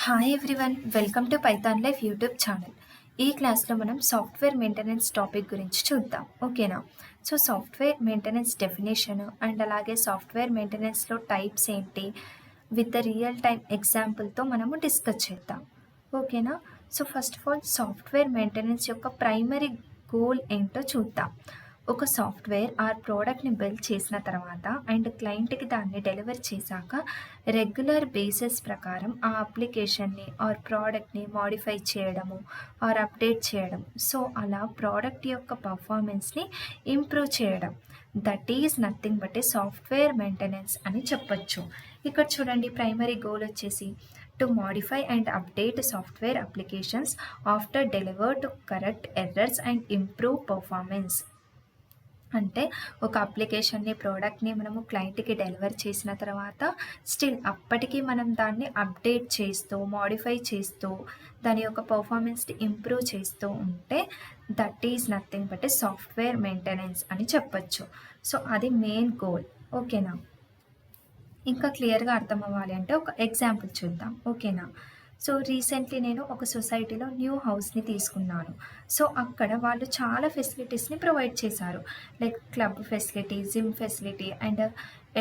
Hi everyone, welcome to Python life YouTube channel. ఈ క్లాస్లో మనం సాఫ్ట్వేర్ మెయింటెనెన్స్ టాపిక్ గురించి చూద్దాం. ఓకేనా? So software maintenance definition and అలాగే సాఫ్ట్వేర్ మెయింటెనెన్స్లో టైప్స్ ఏంటి విత్ ద రియల్ టైమ్ ఎగ్జాంపుల్తో మనము డిస్కస్ చేద్దాం. ఓకేనా? So first of all software maintenance యొక్క ప్రైమరీ గోల్ ఏంటో చూద్దాం. ఒక సాఫ్ట్వేర్ ఆర్ ప్రోడక్ట్ని బిల్డ్ చేసిన తర్వాత అండ్ క్లయింట్కి దాన్ని డెలివర్ చేశాక రెగ్యులర్ బేసిస్ ప్రకారం ఆ అప్లికేషన్ని ఆర్ ప్రోడక్ట్ని మాడిఫై చేయడము ఆర్ అప్డేట్ చేయడం, సో అలా ప్రోడక్ట్ యొక్క పర్ఫార్మెన్స్ని ఇంప్రూవ్ చేయడం, that is nothing but A software maintenance అని చెప్పొచ్చు. ఇక్కడ చూడండి, ప్రైమరీ గోల్ వచ్చేసి to modify and update software applications after deliver to correct errors and improve performance. అంటే ఒక అప్లికేషన్ని ప్రోడక్ట్ని మనము క్లయింట్కి డెలివర్ చేసిన తర్వాత స్టిల్ అప్పటికీ మనం దాన్ని అప్డేట్ చేస్తూ మాడిఫై చేస్తూ దాని యొక్క పర్ఫార్మెన్స్ని ఇంప్రూవ్ చేస్తూ ఉంటే that is nothing but A software maintenance అని చెప్పచ్చు. సో అది మెయిన్ గోల్. ఓకేనా? ఇంకా క్లియర్గా అర్థం అవ్వాలి అంటే ఒక ఎగ్జాంపుల్ చూద్దాం. ఓకేనా? సో రీసెంట్లీ నేను ఒక సొసైటీలో న్యూ హౌస్ని తీసుకున్నాను. సో అక్కడ వాళ్ళు చాలా ఫెసిలిటీస్ని ప్రొవైడ్ చేశారు, like club facility, gym facility and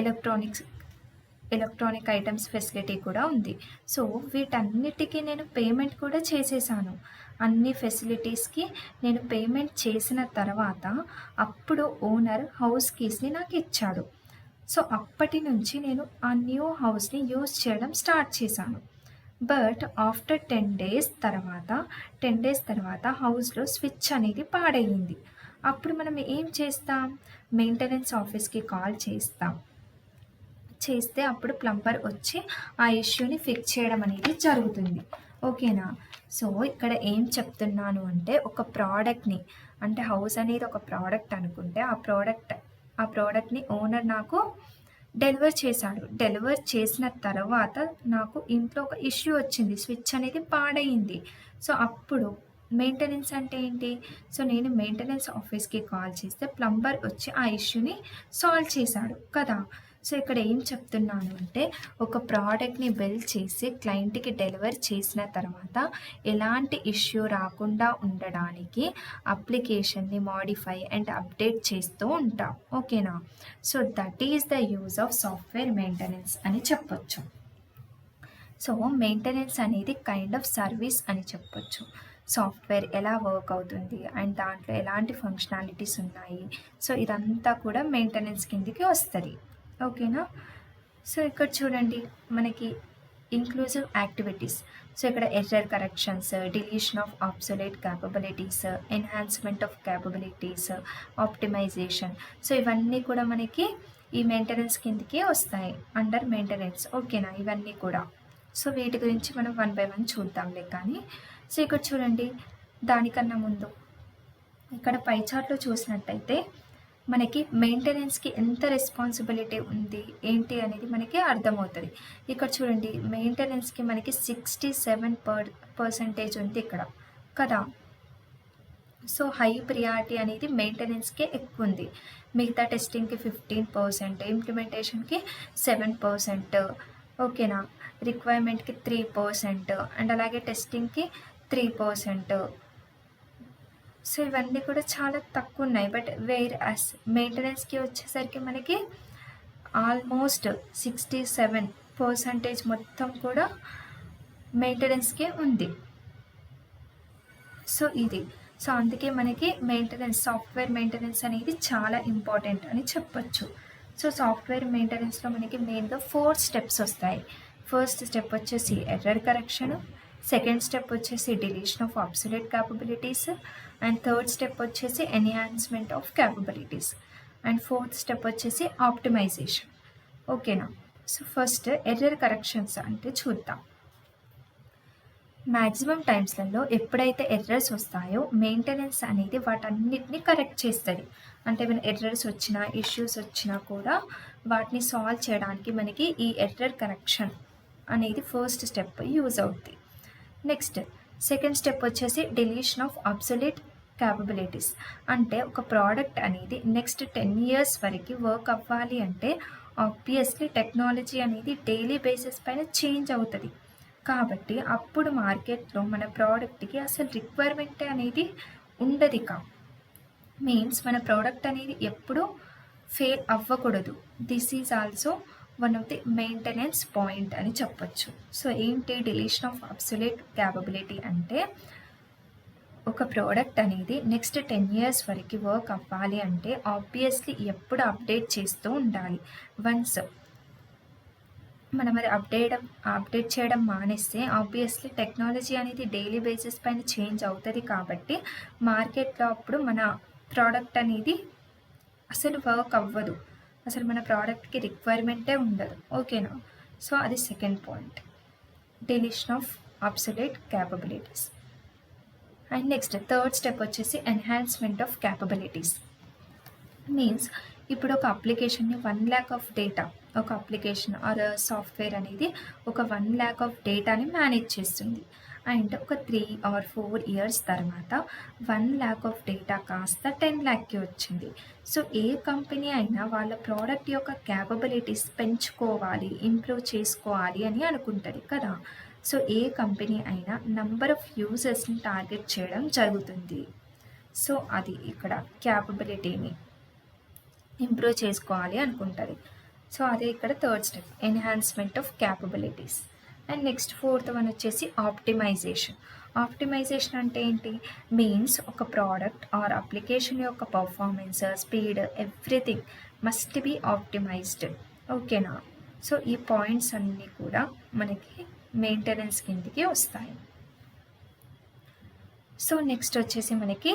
electronic items facility కూడా ఉంది. సో వీటన్నిటికీ నేను పేమెంట్ కూడా చేసేసాను. అన్ని ఫెసిలిటీస్కి నేను పేమెంట్ చేసిన తర్వాత అప్పుడు ఓనర్ హౌస్ కీస్ని నాకు ఇచ్చాడు. సో అప్పటి నుంచి నేను ఆ న్యూ హౌస్ని యూజ్ చేయడం స్టార్ట్ చేశాను. బట్ ఆఫ్టర్ 10 డేస్ తర్వాత హౌస్లో స్విచ్ అనేది పాడయ్యింది. అప్పుడు మనం ఏం చేస్తాం? మెయింటెనెన్స్ ఆఫీస్కి కాల్ చేస్తే అప్పుడు ప్లంబర్ వచ్చి ఆ ఇష్యూని ఫిక్స్ చేయడం అనేది జరుగుతుంది. ఓకేనా? సో ఇక్కడ ఏం చెప్తున్నాను అంటే, ఒక ప్రోడక్ట్ని, అంటే హౌస్ అనేది ఒక ప్రోడక్ట్ అనుకుంటే ఆ ప్రోడక్ట్ని ఓనర్ నాకు డెలివర్ చేశాడు. డెలివర్ చేసిన తర్వాత నాకు ఇంట్లో ఒక ఇష్యూ వచ్చింది, స్విచ్ అనేది పాడయింది. సో అప్పుడు మెయింటెనెన్స్ అంటే ఏంటి? సో నేను మెయింటెనెన్స్ ఆఫీస్కి కాల్ చేస్తే ప్లంబర్ వచ్చి ఆ ఇష్యూని సాల్వ్ చేశాడు కదా. సో ఇక్కడ ఏం చెప్తున్నాను అంటే, ఒక ప్రోడక్ట్ని బిల్డ్ చేసి క్లయింట్కి డెలివర్ చేసిన తర్వాత ఎలాంటి ఇష్యూ రాకుండా ఉండడానికి అప్లికేషన్ని మాడిఫై అండ్ అప్డేట్ చేస్తూ ఉంటాం. ఓకేనా? So that is the use of software maintenance అని చెప్పొచ్చు. సో మెయింటెనెన్స్ అనేది కైండ్ ఆఫ్ సర్వీస్ అని చెప్పొచ్చు. సాఫ్ట్వేర్ ఎలా వర్క్ అవుతుంది అండ్ దాంట్లో ఎలాంటి ఫంక్షనాలిటీస్ ఉన్నాయి, సో ఇదంతా కూడా మెయింటెనెన్స్ కిందికి వస్తుంది. ఓకేనా? సో ఇక్కడ చూడండి, మనకి ఇంక్లూజివ్ యాక్టివిటీస్. సో ఇక్కడ error corrections, deletion of obsolete capabilities, enhancement of capabilities, optimization, so ఇవన్నీ కూడా మనకి ఈ మెయింటెనెన్స్ కిందికి వస్తాయి, అండర్ మెయింటెనెన్స్. ఓకేనా? ఇవన్నీ కూడా. సో వీటి గురించి మనం 1 by 1 చూద్దాంలే. కానీ సో ఇక్కడ చూడండి, దానికన్నా ముందు ఇక్కడ పై చార్ట్లో చూసినట్టయితే మనకి మెయింటెనెన్స్కి ఎంత రెస్పాన్సిబిలిటీ ఉంది ఏంటి అనేది మనకి అర్థమవుతుంది. ఇక్కడ చూడండి, మెయింటెనెన్స్కి మనకి 67% ఉంది ఇక్కడ కదా. సో హై ప్రియారిటీ అనేది మెయింటెనెన్స్కే ఎక్కువ ఉంది. మిగతా టెస్టింగ్కి 15%, ఇంప్లిమెంటేషన్కి 7%. ఓకేనా? రిక్వైర్మెంట్కి 3% అండ్ అలాగే టెస్టింగ్కి 3%. సో ఇవన్నీ కూడా చాలా తక్కువ ఉన్నాయి. బట్ మెయింటెనెన్స్కి వచ్చేసరికి మనకి ఆల్మోస్ట్ 67% మొత్తం కూడా మెయింటెనెన్స్కే ఉంది. సో ఇది. సో అందుకే మనకి సాఫ్ట్వేర్ మెయింటెనెన్స్ అనేది చాలా ఇంపార్టెంట్ అని చెప్పొచ్చు. సో సాఫ్ట్వేర్ మెయింటెనెన్స్లో మనకి మెయిన్గా 4 స్టెప్స్ వస్తాయి. ఫస్ట్ స్టెప్ వచ్చేసి ఎర్రర్ కరెక్షన్, సెకండ్ స్టెప్ వచ్చేసి deletion of obsolete capabilities, and third step వచ్చేసి enhancement of capabilities, and fourth step వచ్చేసి ఆప్టిమైజేషన్. ఓకేనా? సో ఫస్ట్ ఎర్రర్ కరెక్షన్స్ అంటే చూద్దాం. మ్యాక్సిమం టైమ్స్లలో ఎప్పుడైతే ఎర్రర్స్ వస్తాయో మెయింటెనెన్స్ అనేది వాటన్నిటిని కరెక్ట్ చేస్తుంది. అంటే ఏమైనా ఎర్రర్స్ వచ్చినా, ఇష్యూస్ వచ్చినా కూడా వాటిని సాల్వ్ చేయడానికి మనకి ఈ ఎర్రర్ కరెక్షన్ అనేది ఫస్ట్ స్టెప్ యూజ్ అవుతుంది. నెక్స్ట్ సెకండ్ స్టెప్ వచ్చేసి డిలీషన్ ఆఫ్ అబ్సొలేట్ క్యాపబిలిటీస్. అంటే ఒక ప్రోడక్ట్ అనేది నెక్స్ట్ 10 years వరకు వర్క్ అవ్వాలి అంటే ఆబ్వియస్లీ టెక్నాలజీ అనేది డైలీ బేసిస్ పైన చేంజ్ అవుతుంది. కాబట్టి అప్పుడు మార్కెట్‌లో మన ప్రోడక్ట్‌కి అసలు రిక్వైర్మెంటే అనేది ఉండదిక. మీన్స్ మన ప్రోడక్ట్ అనేది ఎప్పుడూ ఫెయిల్ అవ్వకూడదు. This is also one of the maintenance point అని చెప్పొచ్చు. సో ఏంటి డిలీషన్ ఆఫ్ అబ్సొల్యూట్ క్యాపబిలిటీ అంటే ఒక ప్రోడక్ట్ అనేది నెక్స్ట్ 10 ఇయర్స్ వరకు వర్క్ అవ్వాలి అంటే ఆబ్వియస్లీ ఎప్పుడు అప్డేట్ చేస్తూ ఉండాలి. వన్స్ మనం అది అప్డేట్ చేయడం మానేస్తే ఆబ్వియస్లీ టెక్నాలజీ అనేది డైలీ బేసిస్ పైన చేంజ్ అవుతుంది. కాబట్టి మార్కెట్లో అప్పుడు మన ప్రోడక్ట్ అనేది అసలు వర్క్ అవ్వదు. అసలు మన ప్రోడక్ట్‌కి రిక్వైర్మెంటే ఉండదు. ఓకేనా? సో అది second point, deletion of absolute capabilities. And next third step వచ్చేసి ఎన్హాన్స్మెంట్ ఆఫ్ క్యాపబిలిటీస్. మీన్స్ ఇప్పుడు ఒక అప్లికేషన్ని 1,00,000 ఆఫ్ డేటా, ఒక అప్లికేషన్ ఆర్ సాఫ్ట్వేర్ అనేది ఒక 1,00,000 ఆఫ్ డేటాని మేనేజ్ చేస్తుంది. అండ్ ఒక 3 or 4 ఇయర్స్ తర్వాత 1,00,000 ఆఫ్ డేటా కాస్త 10,00,000కి వచ్చింది. సో ఏ కంపెనీ అయినా వాళ్ళ ప్రోడక్ట్ యొక్క క్యాపబిలిటీస్ పెంచుకోవాలి, ఇంప్రూవ్ చేసుకోవాలి అని అనుకుంటుంది కదా. సో ఏ కంపెనీ అయినా నంబర్ ఆఫ్ యూజర్స్ని టార్గెట్ చేయడం జరుగుతుంది. సో అది ఇక్కడ క్యాపబిలిటీని ఇంప్రూవ్ చేసుకోవాలి అనుకుంటుంది. సో అదే ఇక్కడ third step, enhancement of capabilities. And next fourth one వచ్చేసి ఆప్టిమైజేషన్. ఆప్టిమైజేషన్ అంటే ఏంటి? మీన్స్ ఒక ప్రోడక్ట్ ఆర్ అప్లికేషన్ యొక్క performance, speed, everything must be optimised. ఓకేనా? సో ఈ పాయింట్స్ అన్నీ కూడా మనకి మెయింటెనెన్స్ కిందికి వస్తాయి. సో నెక్స్ట్ వచ్చేసి మనకి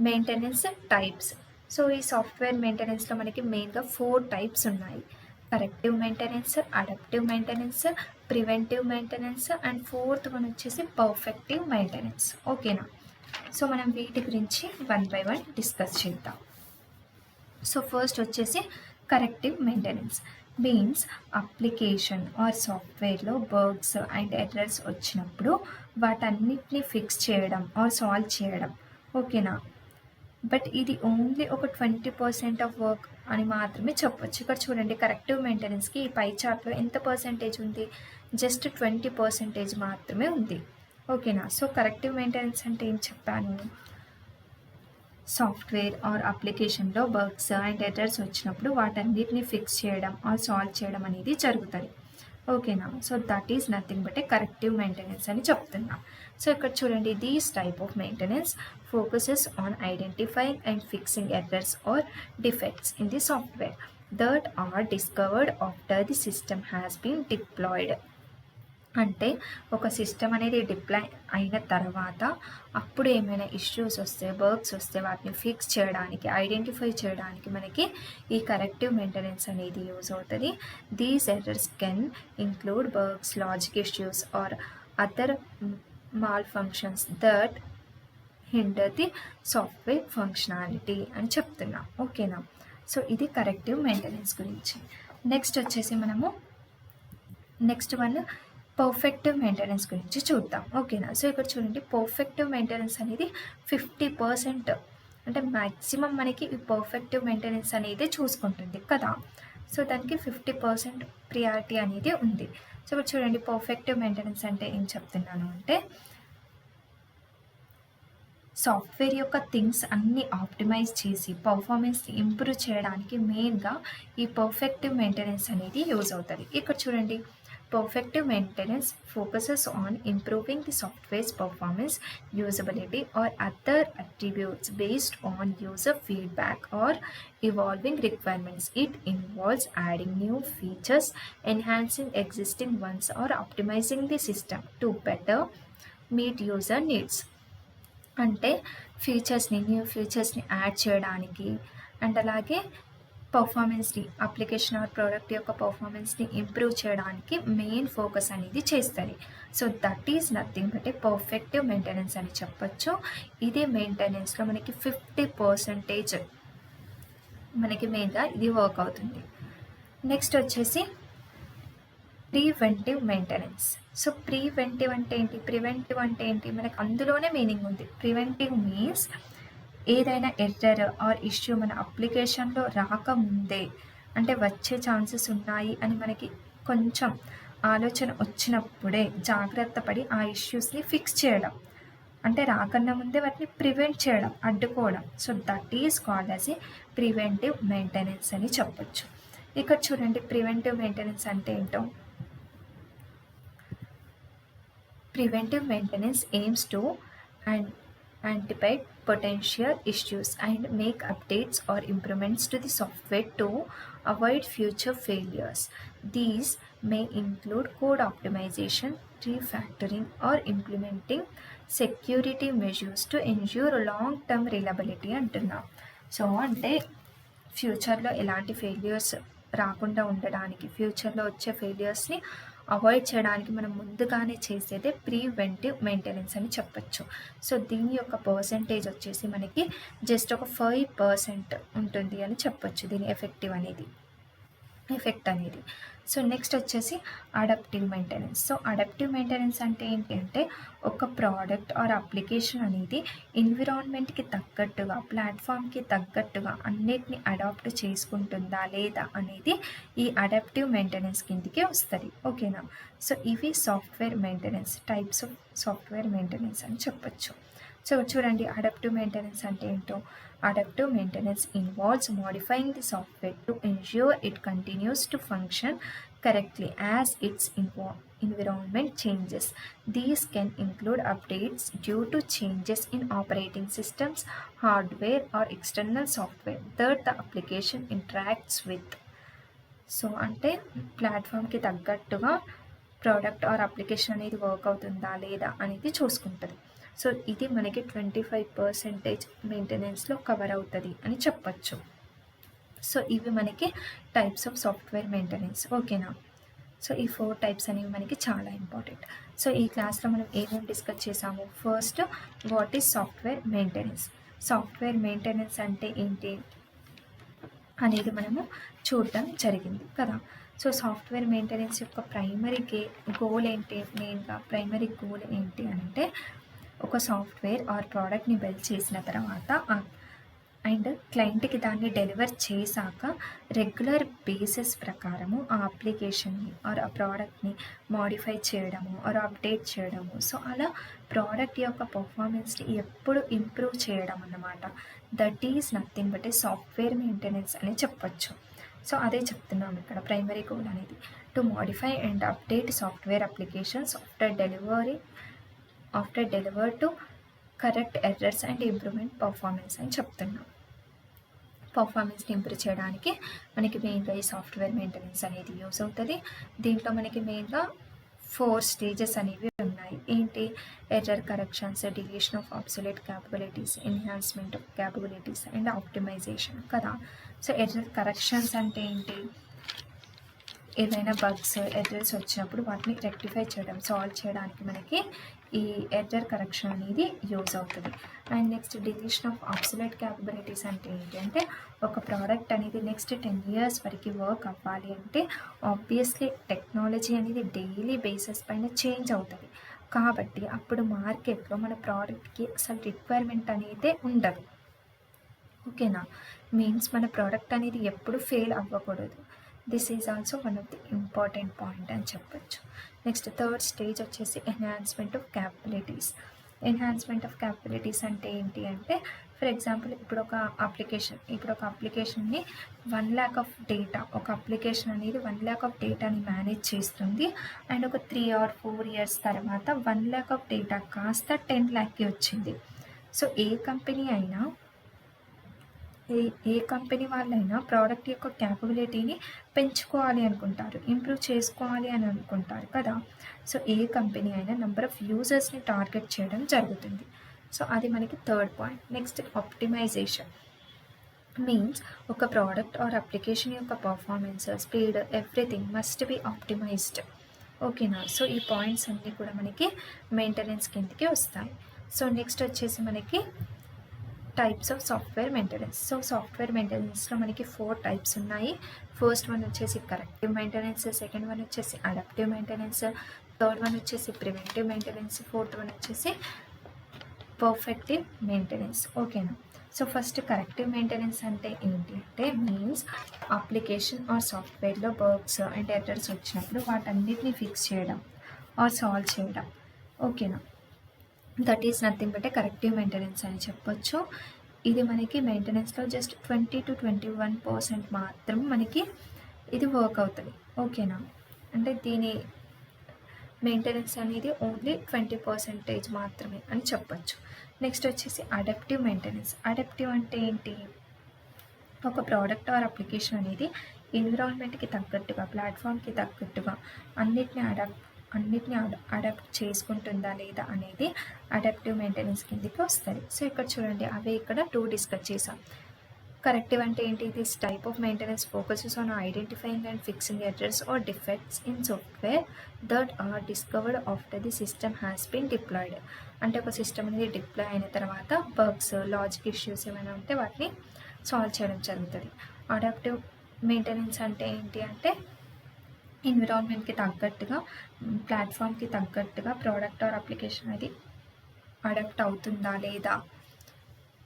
మెయింటెనెన్స్ టైప్స్. సో ఈ సాఫ్ట్వేర్ మెయింటెనెన్స్లో మనకి మెయిన్గా 4 టైప్స్ ఉన్నాయి. Corrective maintenance, adaptive maintenance, preventive maintenance and fourth one వచ్చేసి పర్ఫెక్టివ్ మెయింటెనెన్స్. ఓకేనా? సో మనం వీటి గురించి 1 by 1 డిస్కస్ చేద్దాం. సో ఫస్ట్ వచ్చేసి corrective maintenance. Means application or సాఫ్ట్వేర్లో బగ్స్ అండ్ ఎర్రర్స్ వచ్చినప్పుడు వాటన్నిటిని ఫిక్స్ చేయడం ఆర్ సాల్వ్ చేయడం. ఓకేనా? బట్ ఇది ఓన్లీ ఒక 20% ఆఫ్ వర్క్ అని మాత్రమే చెప్పొచ్చు. ఇక్కడ చూడండి, కరెక్టివ్ మెయింటెనెన్స్కి ఈ పై చార్ట్లో ఎంత పర్సెంటేజ్ ఉంది? జస్ట్ 20% మాత్రమే ఉంది. ఓకేనా? సో కరెక్టివ్ మెయింటెనెన్స్ అంటే ఏం చెప్పాను? సాఫ్ట్వేర్ ఆర్ అప్లికేషన్లో బగ్స్ అండ్ ఎర్రర్స్ వచ్చినప్పుడు వాటన్నిటిని ఫిక్స్ చేయడం ఆర్ సాల్వ్ చేయడం అనేది జరుగుతుంది. ఓకేనా? So that is nothing but a corrective maintenance అని చెప్తున్నా. సో ఇక్కడ చూడండి, these type of maintenance focuses on identifying and fixing errors or defects in the software that are discovered after the system has been deployed. అంటే ఒక system అనేది deploy అయిన తర్వాత అప్పుడు ఏమైనా ఇష్యూస్ వస్తే, బగ్స్ వస్తే వాటిని ఫిక్స్ చేయడానికి, ఐడెంటిఫై చేయడానికి మనకి ఈ కరెక్టివ్ మెయింటెనెన్స్ అనేది యూజ్ అవుతుంది. These errors can include bugs, logic issues or other malfunctions that hinder the software functionality అని చెప్తున్నా. ఓకేనా? సో ఇది కరెక్టివ్ మెయింటెనెన్స్ గురించి. నెక్స్ట్ వచ్చేసి మనము నెక్స్ట్ వన్ పర్ఫెక్టివ్ మెయింటెనెన్స్ గురించి చూద్దాం. ఓకేనా? సో ఇక్కడ చూడండి, పర్ఫెక్టివ్ మెయింటెనెన్స్ అనేది 50%, అంటే మ్యాక్సిమం మనకి ఈ పర్ఫెక్టివ్ మెయింటెనెన్స్ అనేది చూసుకుంటుంది కదా. సో దానికి 50% ప్రియారిటీ అనేది ఉంది. సో ఇప్పుడు చూడండి, పర్ఫెక్టివ్ మెయింటెనెన్స్ అంటే ఏం చెప్తున్నాను అంటే సాఫ్ట్వేర్ యొక్క థింగ్స్ అన్నీ ఆప్టిమైజ్ చేసి పర్ఫార్మెన్స్ని ఇంప్రూవ్ చేయడానికి మెయిన్గా ఈ పర్ఫెక్టివ్ మెయింటెనెన్స్ అనేది యూజ్ అవుతుంది. ఇక్కడ చూడండి, perfective maintenance focuses on improving the software's performance, usability or other attributes based on user feedback or evolving requirements. It involves adding new features, enhancing existing ones or optimizing the system to better meet user needs. అంటే new ఫీచర్స్ని add చేయడానికి and అలాగే పర్ఫార్మెన్స్ని, application are product యొక్క పర్ఫార్మెన్స్ని improve చేయడానికి main focus అనేది చేస్తుంది. So that is nothing but A perfective maintenance అని చెప్పొచ్చు. ఇదే మెయింటెనెన్స్లో మనకి 50% మనకి మెయిన్గా ఇది వర్క్ అవుతుంది. నెక్స్ట్ వచ్చేసి ప్రివెంటివ్ మెయింటెనెన్స్. సో ప్రివెంటివ్ అంటే ఏంటి? ప్రివెంటివ్ అంటే ఏంటి? మనకి అందులోనే మీనింగ్ ఉంది. ప్రివెంటివ్ మీన్స్ ఏదైనా ఎర్రర్ ఆర్ ఇష్యూ మన అప్లికేషన్లో రాకముందే, అంటే వచ్చే ఛాన్సెస్ ఉన్నాయి అని మనకి కొంచెం ఆలోచన వచ్చినప్పుడే జాగ్రత్త పడి ఆ ఇష్యూస్ని ఫిక్స్ చేయడం, అంటే రాకన్నా ముందే వాటిని ప్రివెంట్ చేయడం, అడ్డుకోవడం. So that is called as a preventive maintenance అని చెప్పొచ్చు. ఇక్కడ చూడండి, ప్రివెంటివ్ మెయింటెనెన్స్ అంటే ఏంటో. Preventive maintenance aims to anticipate potential issues and make updates or improvements to the software to avoid future failures. These may include code optimization, refactoring, or implementing security measures to ensure long-term reliability అంటున్నాం. So అంటే ఫ్యూచర్లో ఎలాంటి failures రాకుండా ఉండడానికి, ఫ్యూచర్లో వచ్చే ఫెయిల్యూర్స్ని avoid చేయడానికి మనం ముందుగానే చేసేదే ప్రివెంటివ్ మెయింటెనెన్స్ అని చెప్పచ్చు. సో దీని యొక్క పర్సంటేజ్ వచ్చేసి మనకి జస్ట్ ఒక 5% ఉంటుంది అని చెప్పొచ్చు, దీని ఎఫెక్ట్ అనేది. సో నెక్స్ట్ వచ్చేసి adaptive maintenance. So adaptive maintenance అంటే ఏంటి అంటే, ఒక ప్రోడక్ట్ ఆర్ అప్లికేషన్ అనేది ఎన్విరాన్మెంట్కి తగ్గట్టుగా, ప్లాట్ఫామ్కి తగ్గట్టుగా అన్నిటిని అడాప్ట్ చేసుకుంటుందా లేదా అనేది ఈ అడాప్టివ్ మెయింటెనెన్స్ కిందికి వస్తుంది. ఓకేనా. సో ఇవి software maintenance, types of software maintenance అని చెప్పచ్చు. సో చూడండి, అడాప్టివ్ మెయింటెనెన్స్ అంటే ఏంటో. Adaptive maintenance involves modifying the software to ensure it continues to function correctly as its environment changes. These can include updates due to changes in operating systems, hardware, or external software that the application interacts with. So అంటే ప్లాట్ఫామ్కి తగ్గట్టుగా product or application అనేది work అవుతుందా లేదా అనేది చూసుకుంటుంది. So ఇది మనకి 25% మెయింటెనెన్స్లో cover అవుతుంది అని చెప్పచ్చు. సో ఇవి మనకి టైప్స్ ఆఫ్ సాఫ్ట్వేర్ మెయింటెనెన్స్. ఓకేనా. సో ఈ 4 టైప్స్ అనేవి మనకి చాలా ఇంపార్టెంట్. సో ఈ క్లాస్లో మనం ఏమేమి డిస్కస్ చేసాము. First, what is software maintenance. Software maintenance అంటే ఏంటి అనేది మనము చూడటం జరిగింది కదా. సో సాఫ్ట్వేర్ మెయింటెనెన్స్ యొక్క ప్రైమరీ గోల్ ఏంటి, మెయిన్గా ప్రైమరీ గోల్ ఏంటి అంటే, ఒక సాఫ్ట్వేర్ ఆర్ ప్రోడక్ట్ని బిల్డ్ చేసిన తర్వాత అండ్ క్లయింట్కి దాన్ని డెలివర్ చేశాక రెగ్యులర్ బేసిస్ ప్రకారము ఆ అప్లికేషన్ని ఆర్ ఆ ప్రోడక్ట్ని మాడిఫై చేయడము ఆర్ అప్డేట్ చేయడము. సో అలా ప్రోడక్ట్ యొక్క పర్ఫార్మెన్స్ని ఎప్పుడు ఇంప్రూవ్ చేయడం అన్నమాట. That is nothing but A software maintenance అని చెప్పచ్చు. సో అదే చెప్తున్నాం ఇక్కడ, ప్రైమరీ గోల్ అనేది to modify and update software applications after deliver to correct errors and improvement performance అని చెప్తున్నాం. పర్ఫార్మెన్స్ని ఇంప్రూవ్ చేయడానికి మనకి మెయిన్గా ఈ సాఫ్ట్వేర్ మెయింటెనెన్స్ అనేది యూస్ అవుతుంది. దీంట్లో మనకి మెయిన్గా 4 స్టేజెస్ అనేవి ఉన్నాయి. ఏంటి, error corrections, deletion of obsolete capabilities, enhancement of capabilities and optimization కదా. సో ఎర్రర్ కరెక్షన్స్ అంటే ఏంటి, ఏదైనా బగ్స్, ఎర్రర్స్ వచ్చినప్పుడు వాటిని రెక్టిఫై చేయడం, సాల్వ్ చేయడానికి మనకి ఈ ఎర్రర్ కరెక్షన్ అనేది యూజ్ అవుతుంది. And next, deletion of obsolete capabilities అంటే ఏంటి అంటే, ఒక ప్రోడక్ట్ అనేది నెక్స్ట్ 10 years వరకు వర్క్ అవ్వాలి అంటే ఆబ్వియస్లీ టెక్నాలజీ అనేది డైలీ బేసిస్ పైన చేంజ్ అవుతుంది. కాబట్టి అప్పుడు మార్కెట్లో మన ప్రోడక్ట్కి అసలు రిక్వైర్మెంట్ అనేది ఉండదు. ఓకేనా. మీన్స్ మన ప్రోడక్ట్ అనేది ఎప్పుడు ఫెయిల్ అవ్వకూడదు. This is also one of the important point అని చెప్పచ్చు. నెక్స్ట్, థర్డ్ స్టేజ్ వచ్చేసి enhancement of capabilities. Enhancement of capabilities అంటే ఏంటి అంటే, ఫర్ ఎగ్జాంపుల్ ఇప్పుడు ఒక అప్లికేషన్ని 1 lakh ఆఫ్ డేటా, ఒక అప్లికేషన్ అనేది 1 lakh ఆఫ్ డేటాని మేనేజ్ చేస్తుంది. అండ్ ఒక 3 or 4 years తర్వాత 1 lakh ఆఫ్ డేటా కాస్త 10 lakh వచ్చింది. సో ఏ కంపెనీ వాళ్ళైనా ప్రోడక్ట్ యొక్క క్యాపబిలిటీని పెంచుకోవాలి అనుకుంటారు, ఇంప్రూవ్ చేసుకోవాలి అని అనుకుంటారు కదా. సో ఏ కంపెనీ అయినా నెంబర్ ఆఫ్ యూజర్స్ని టార్గెట్ చేయడం జరుగుతుంది. సో అది మనకి third point. Next, optimisation means ఒక ప్రోడక్ట్ ఆర్ అప్లికేషన్ యొక్క performance, speed, everything must be optimised. ఓకేనా. సో ఈ పాయింట్స్ అన్నీ కూడా మనకి మెయింటెనెన్స్ కిందకి వస్తాయి. సో నెక్స్ట్ వచ్చేసి మనకి types of software maintenance. So software మెయింటెనెన్స్లో మనకి 4 టైప్స్ ఉన్నాయి. ఫస్ట్ వన్ వచ్చేసి కరెక్టివ్ మెయింటెనెన్స్, సెకండ్ వన్ వచ్చేసి అడాప్టివ్ మెయింటెనెన్స్, థర్డ్ వన్ వచ్చేసి ప్రివెంటివ్ మెయింటెనెన్స్, ఫోర్త్ వన్ వచ్చేసి పర్ఫెక్టివ్ మెయింటెనెన్స్. ఓకేనా. సో ఫస్ట్ కరెక్టివ్ మెయింటెనెన్స్ అంటే ఏంటి అంటే మీన్స్ అప్లికేషన్ ఆర్ సాఫ్ట్వేర్లో బగ్స్ అండ్ ఎర్రర్స్ వచ్చినప్పుడు వాటన్నిటిని ఫిక్స్ చేయడం ఆర్ సాల్వ్ చేయడం. ఓకేనా, that is nothing but corrective maintenance అని చెప్పొచ్చు. ఇది మనకి మెయింటెనెన్స్లో జస్ట్ 20-21% మాత్రం మనకి ఇది వర్క్ అవుతుంది. ఓకేనా, అంటే దీని మెయింటెనెన్స్ అనేది ఓన్లీ 20% మాత్రమే అని చెప్పొచ్చు. నెక్స్ట్ వచ్చేసి అడాప్టివ్ మెయింటెనెన్స్. అడాప్టివ్ అంటే ఏంటి, ఒక ప్రోడక్ట్ ఆర్ అప్లికేషన్ అనేది ఎన్విరాన్మెంట్కి తగ్గట్టుగా, ప్లాట్ఫామ్కి తగ్గట్టుగా అన్నిటిని అడాప్ట్ చేసుకుంటుందా లేదా అనేది అడాప్టివ్ మెయింటెనెన్స్ కిందకి వస్తుంది. సో ఇక్కడ చూడండి, అవి ఇక్కడ 2 డిస్కస్ చేసాం. కరెక్టివ్ అంటే ఏంటి, this type of maintenance focuses on identifying and fixing errors or defects in software that are discovered after the system has been deployed. అంటే ఒక సిస్టమ్ అనేది డిప్లాయ్ అయిన తర్వాత బగ్స్, లాజిక్ ఇష్యూస్ ఏమైనా ఉంటే వాటిని సాల్వ్ చేయడం జరుగుతుంది. అడాప్టివ్ మెయింటెనెన్స్ అంటే ఏంటి అంటే ఎన్విరాన్మెంట్కి తగ్గట్టుగా, ప్లాట్ఫామ్కి తగ్గట్టుగా ప్రోడక్ట్ ఆర్ అప్లికేషన్ అది అడాప్ట్ అవుతుందా లేదా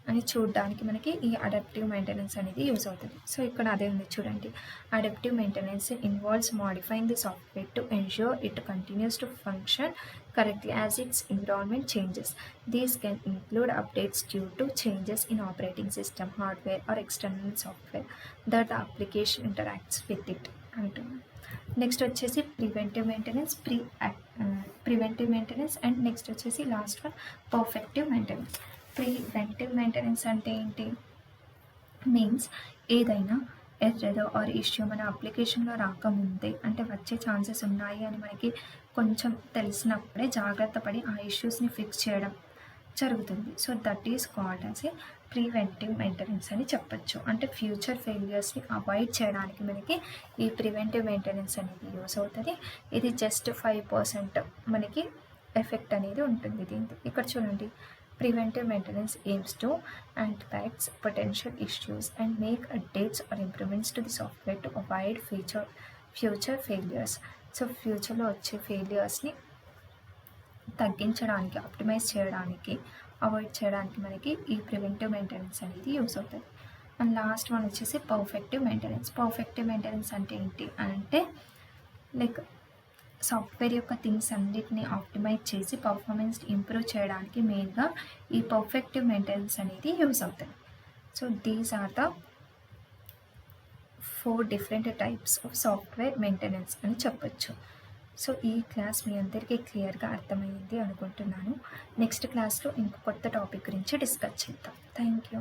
అని చూడడానికి మనకి ఈ అడాప్టివ్ మెయింటెనెన్స్ అనేది యూజ్ అవుతుంది. సో ఇక్కడ అదే ఉంది చూడండి, adaptive maintenance involves modifying the software to ensure it continues to function correctly as its environment changes. These can include updates due to changes in operating system, hardware or external software that the application interacts with it. Next వచ్చేసి preventive maintenance and next వచ్చేసి last one perfective maintenance. Preventive maintenance అంటే ఏంటి, means ఏదైనా error or issue మన అప్లికేషన్లో రాకముందే, అంటే వచ్చే ఛాన్సెస్ ఉన్నాయి అని మనకి కొంచెం తెలిసినప్పుడే జాగ్రత్త పడి ఆ ఇష్యూస్ని ఫిక్స్ చేయడం జరుగుతుంది. So that is called as a preventive maintenance అని చెప్పచ్చు. అంటే ఫ్యూచర్ ఫెయిల్యూర్స్ని అవాయిడ్ చేయడానికి మనకి ఈ ప్రివెంటివ్ మెయింటెనెన్స్ అనేది యూస్ అవుతుంది. ఇది జస్ట్ 5% మనకి ఎఫెక్ట్ అనేది ఉంటుంది దీనికి. ఇక్కడ చూడండి, preventive maintenance aims to anticipates potential issues and make updates or improvements to the software to avoid future failures. So ఫ్యూచర్లో వచ్చే ఫెయిల్యూర్స్ని తగ్గించడానికి, ఆప్టిమైజ్ చేయడానికి, అవాయిడ్ చేయడానికి మనకి ఈ ప్రివెంటివ్ మెయింటెనెన్స్ అనేది యూస్ అవుతుంది. అండ్ లాస్ట్ వన్ వచ్చేసి పర్ఫెక్టివ్ మెయింటెనెన్స్. పర్ఫెక్టివ్ మెయింటెనెన్స్ అంటే ఏంటి అంటే లైక్ సాఫ్ట్వేర్ యొక్క థింగ్స్ అన్నిటిని ఆప్టిమైజ్ చేసి పర్ఫార్మెన్స్ ఇంప్రూవ్ చేయడానికి మెయిన్గా ఈ పర్ఫెక్టివ్ మెయింటెనెన్స్ అనేది యూజ్ అవుతుంది. So these are the 4 different types of software maintenance అని చెప్పొచ్చు. సో ఈ క్లాస్ మీ అందరికీ క్లియర్గా అర్థమైంది అనుకుంటున్నాను. నెక్స్ట్ క్లాస్లో ఇంకో కొత్త టాపిక్ గురించి డిస్కస్ చేద్దాం. Thank you.